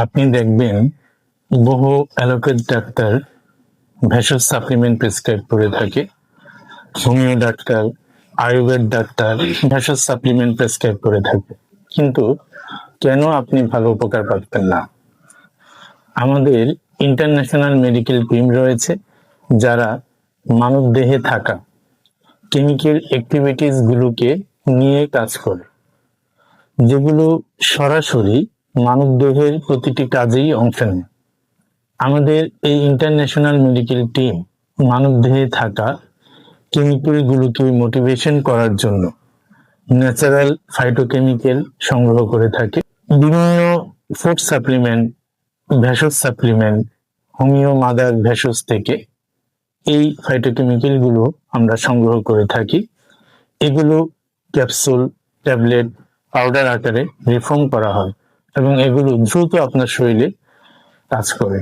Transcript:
আপনি দেখবেন বহু অ্যালোপ্যাথ ডাক্তার ভেষজ সাপ্লিমেন্ট প্রেসক্রাইব করে থাকে, হোমিও ডাক্তার, আয়ুর্বেদ ডাক্তার ভেষজ সাপ্লিমেন্ট প্রেসক্রাইব করে থাকে, কিন্তু কেন আপনি ভালো উপকার পাচ্ছেন না? আমাদের ইন্টারন্যাশনাল মেডিকেল টিম রয়েছে যারা মানব দেহে থাকা কেমিক্যাল অ্যাক্টিভিটিস গুলোকে নিয়ে কাজ করে, যেগুলো সরাসরি মানব দেহের প্রতিটি কাজেই অংশ নেয়। আমাদের এই ইন্টারন্যাশনাল মেডিকেল টিম মানব দেহে থাকা কেমিক্যালগুলোকে মোটিভেশন করার জন্য ন্যাচারাল ফাইটোকেমিক্যাল সংগ্রহ করে থাকে। বিভিন্ন ফুড সাপ্লিমেন্ট, ভেষজ সাপ্লিমেন্ট, হোমিও মাদার ভেষজ থেকে এই ফাইটোকেমিক্যালগুলো আমরা সংগ্রহ করে থাকি। এগুলো ক্যাপসুল, ট্যাবলেট, পাউডার আকারে রিফর্ম করা হয় এবং এগুলো দ্রুত আপনার শরীরে কাজ করে।